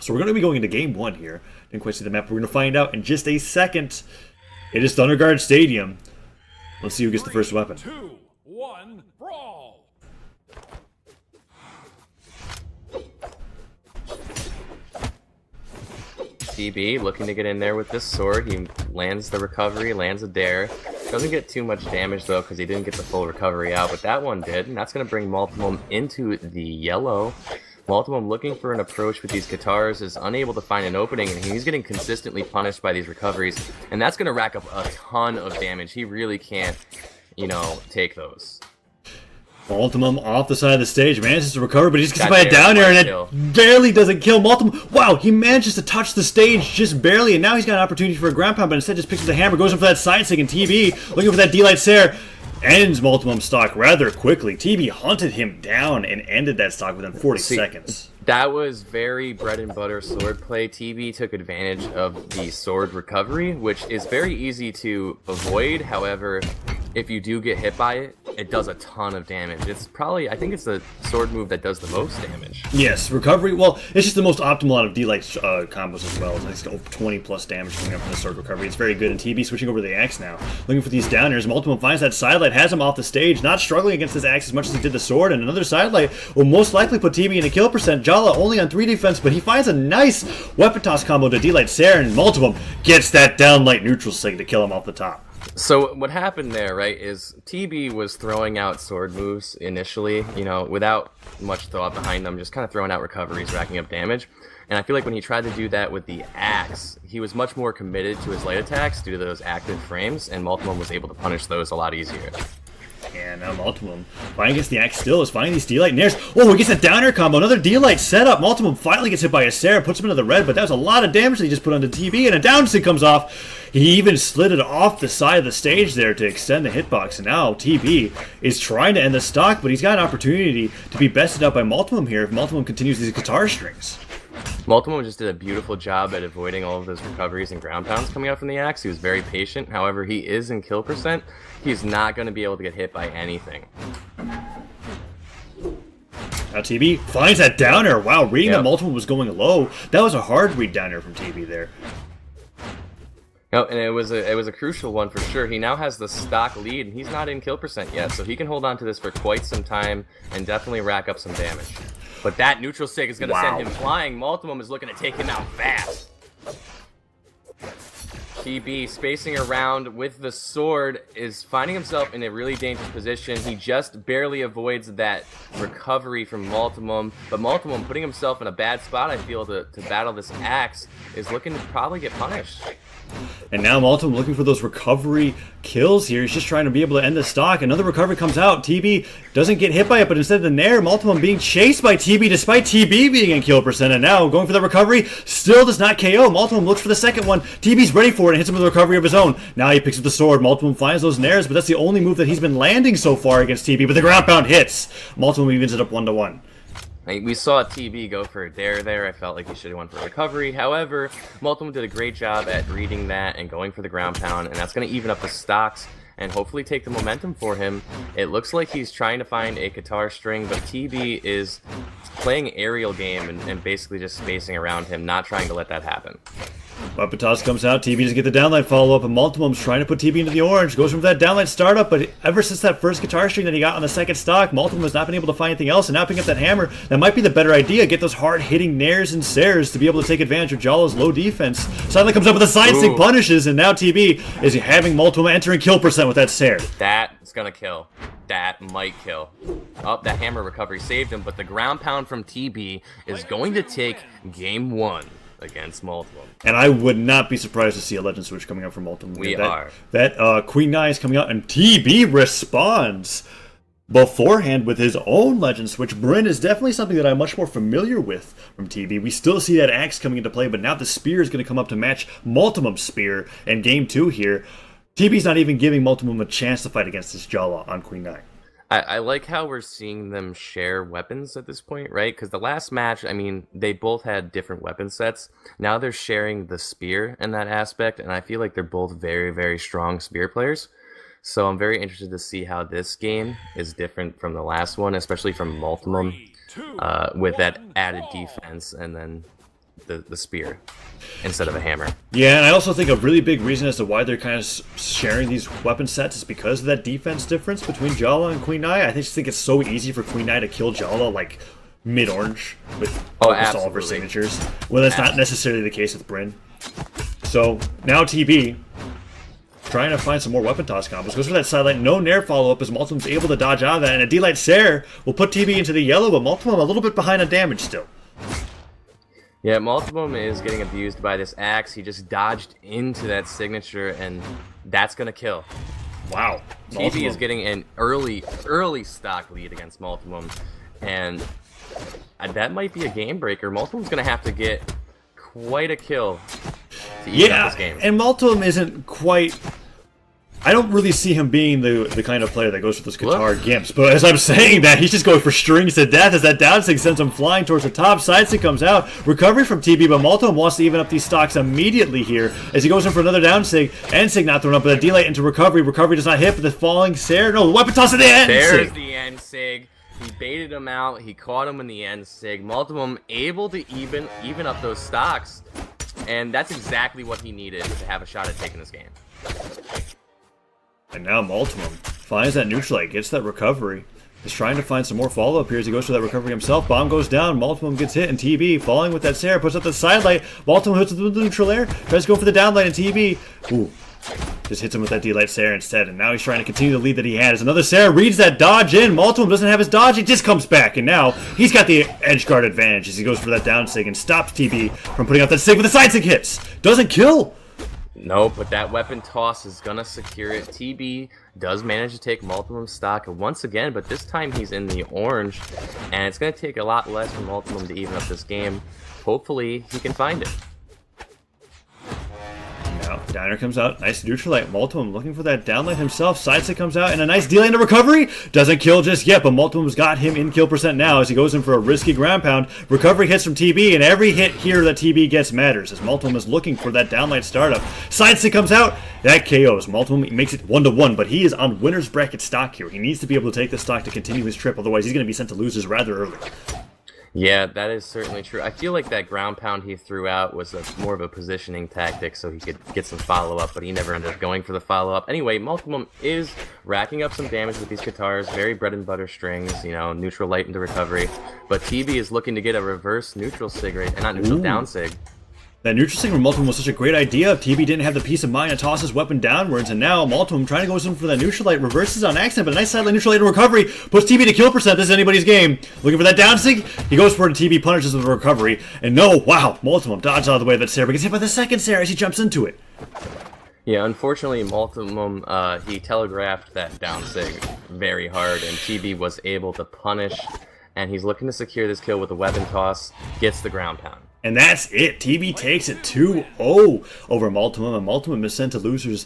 So we're going to be going into game 1 here. Didn't quite see the map. We're going to find out in just a second. It is Thunderguard Stadium. Let's see who gets the first weapon. 2, 1, brawl! TB looking to get in there with this sword. He lands the recovery, lands a dare. Doesn't get too much damage though because he didn't get the full recovery out, but that one did, and that's going to bring Maltimum into the yellow. Maltimum looking for an approach with these guitars is unable to find an opening, and he's getting consistently punished by these recoveries, and that's going to rack up a ton of damage. He really can't, you know, take those. Maltimum off the side of the stage, manages to recover, but he just gets by it down there, and it barely doesn't kill Maltimum. Wow, he manages to touch the stage just barely, and now he's got an opportunity for a ground pound, but instead just picks up the hammer, goes in for that side stick, and TB, looking for that D-Light Sair, ends Maltimum's stock rather quickly. TB hunted him down and ended that stock within 40 seconds. That was very bread and butter sword play. TB took advantage of the sword recovery, which is very easy to avoid. However, if you do get hit by it, it does a ton of damage. It's probably, I think it's the sword move that does the most damage. Yes, recovery, well, it's just the most optimal out of D-Light combos as well. It's like 20 plus damage coming up from the sword recovery. It's very good, and TB switching over to the axe now. Looking for these downers. Multimum finds that sidelight, has him off the stage, not struggling against this axe as much as he did the sword, and another sidelight will most likely put TB in a kill percent. Jhala only on 3 defense, but he finds a nice weapon toss combo to D-Light Sair, and Multimum gets that downlight neutral sig to kill him off the top. So what happened there, right, is TB was throwing out sword moves initially, you know, without much thought behind them, just kind of throwing out recoveries, racking up damage. And I feel like when he tried to do that with the axe, he was much more committed to his light attacks due to those active frames, and Maltimum was able to punish those a lot easier. And now Maltimum, fighting against the axe still, is finding these D-Light nairs. Oh, he gets a downer combo, another D-Light setup. Maltimum finally gets hit by a Sair, puts him into the red, but that was a lot of damage that he just put onto TB, and a down stick comes off. He even slid it off the side of the stage there to extend the hitbox, and now TB is trying to end the stock, but he's got an opportunity to be bested out by Maltimum here if Maltimum continues these guitar strings. Maltimum just did a beautiful job at avoiding all of those recoveries and ground pounds coming out from the axe. He was very patient. However, he is in kill percent. He's not going to be able to get hit by anything. Now TB finds that downer. Wow, reading that Maltimum was going low. That was a hard read downer from TB there. No, and it was a crucial one for sure. He now has the stock lead, and he's not in kill percent yet, so he can hold on to this for quite some time and definitely rack up some damage. But that neutral sig is going to send him flying. Maltimum is looking to take him out fast. TB spacing around with the sword is finding himself in a really dangerous position. He just barely avoids that recovery from Maltimum, but Maltimum putting himself in a bad spot, I feel, to battle this axe is looking to probably get punished. And now Maltimum looking for those recovery kills here. He's just trying to be able to end the stock. Another recovery comes out. TB doesn't get hit by it, but instead of the nair, Maltimum being chased by TB despite TB being in kill percent. And now going for the recovery, still does not KO. Maltimum looks for the second one. TB's ready for it and hits him with a recovery of his own. Now he picks up the sword. Maltimum finds those nairs, but that's the only move that he's been landing so far against TB. But the ground pound hits. Maltimum evens it up 1-1. We saw TB go for a dare there. I felt like he should have won for recovery. However, Maltimum did a great job at reading that and going for the ground pound, and that's going to even up the stocks and hopefully take the momentum for him. It looks like he's trying to find a guitar string, but TB is playing aerial game and basically just spacing around him, not trying to let that happen. Weapon toss comes out. TB doesn't get the downlight follow-up, and Maltimum's trying to put TB into the orange. Goes from that downlight startup, but ever since that first guitar string that he got on the second stock, Maltimum has not been able to find anything else, and now picking up that hammer, that might be the better idea. Get those hard-hitting nairs and sairs to be able to take advantage of Jhala's low defense. Sidelight comes up with a side stick, punishes, and now TB is having Maltimum entering kill percent with that sair. That's gonna kill. That might kill. Oh, that hammer recovery saved him, but the ground pound from TB is going to take game 1 against Maltimum. And I would not be surprised to see a legend switch coming up from Maltimum. We are. That Queen Nine is coming out, and TB responds beforehand with his own legend switch. Brynn is definitely something that I'm much more familiar with from TB. We still see that axe coming into play, but now the spear is going to come up to match Maltimum's spear in game 2 here. TB's not even giving Maltimum a chance to fight against this Jhala on Queen Nine. I like how we're seeing them share weapons at this point, right? Because the last match, I mean, they both had different weapon sets. Now they're sharing the spear in that aspect, and I feel like they're both very, very strong spear players. So I'm very interested to see how this game is different from the last one, especially from Maltimum, with that added defense and then the spear instead of a hammer. Yeah, and I also think a really big reason as to why they're kind of sharing these weapon sets is because of that defense difference between Jhala and Queen Nai. I just think it's so easy for Queen Nai to kill Jhala, like, mid-orange with almost all of her signatures. Well, that's not necessarily the case with Brynn. So, now TB trying to find some more weapon toss combos. Goes for that sidelight. No Nair follow-up as Maltimum's able to dodge out of that. And a D-Light Sarah will put TB into the yellow, but Maltimum a little bit behind on damage still. Yeah, Maltimum is getting abused by this axe. He just dodged into that signature, and that's going to kill. Wow. TB is getting an early stock lead against Maltimum, and that might be a game breaker. Maltimum's going to have to get quite a kill to even up this game. And Maltimum isn't quite... I don't really see him being the kind of player that goes for those Qatar Gimps, but as I'm saying that, he's just going for strings to death as that down sig sends him flying towards the top. Side sig comes out, recovery from TB, but Maltimum wants to even up these stocks immediately here as he goes in for another down sig, and sig not thrown up, but a D-Light into recovery. Recovery does not hit, but the falling Sarah, no, the weapon toss at the end. There's the end sig. He baited him out, he caught him in the end sig. Maltimum able to even up those stocks, and that's exactly what he needed to have a shot at taking this game. And now Maltimum finds that neutral light, gets that recovery. Is trying to find some more follow-up here as he goes for that recovery himself. Bomb goes down, Maltimum gets hit, and TB falling with that Sarah, puts up the side light. Maltimum hits with the neutral air, tries to go for the down light, and TB, ooh, just hits him with that D-Light Sarah instead. And now he's trying to continue the lead that he had as another Sarah reads that dodge in. Maltimum doesn't have his dodge, it just comes back, and now he's got the edge guard advantage as he goes for that down sig and stops TB from putting out that sig with the side sig hits. Doesn't kill. Nope, but that weapon toss is gonna secure it. TB does manage to take Maltimum stock once again, but this time he's in the orange, and it's gonna take a lot less for Maltimum to even up this game. Hopefully, he can find it. Now, Diner comes out, nice neutral light. Maltimum looking for that down light himself. Side stick comes out, and a nice D-lane to recovery. Doesn't kill just yet, but Maltimum's got him in kill percent now as he goes in for a risky ground pound. Recovery hits from TB, and every hit here that TB gets matters as Maltimum is looking for that down light startup. Side stick comes out, that KOs. Maltimum makes it 1-1, but he is on winner's bracket stock here. He needs to be able to take this stock to continue his trip, otherwise he's going to be sent to losers rather early. Yeah, that is certainly true. I feel like that ground pound he threw out was more of a positioning tactic so he could get some follow-up, but he never ended up going for the follow-up. Anyway, Maltimum is racking up some damage with these Qatars, very bread and butter strings, you know, neutral light into recovery. But TB is looking to get a reverse neutral sig right, and not neutral down sig. That neutral sig from Maltimum was such a great idea. If TB didn't have the peace of mind to toss his weapon downwards, and now Maltimum trying to go in for that neutral light, reverses on accident, but a nice sidelight neutral light in recovery, puts TB to kill percent. This is anybody's game. Looking for that down sig, he goes for it, TB punishes with a recovery, and no, wow, Maltimum dodges out of the way of that Sarah, but gets hit by the second Sarah as he jumps into it. Yeah, unfortunately, Maltimum, he telegraphed that down sig very hard, and TB was able to punish, and he's looking to secure this kill with a weapon toss, gets the ground pound. And that's it. TB takes it 2-0 over Maltimum, and Maltimum is sent to losers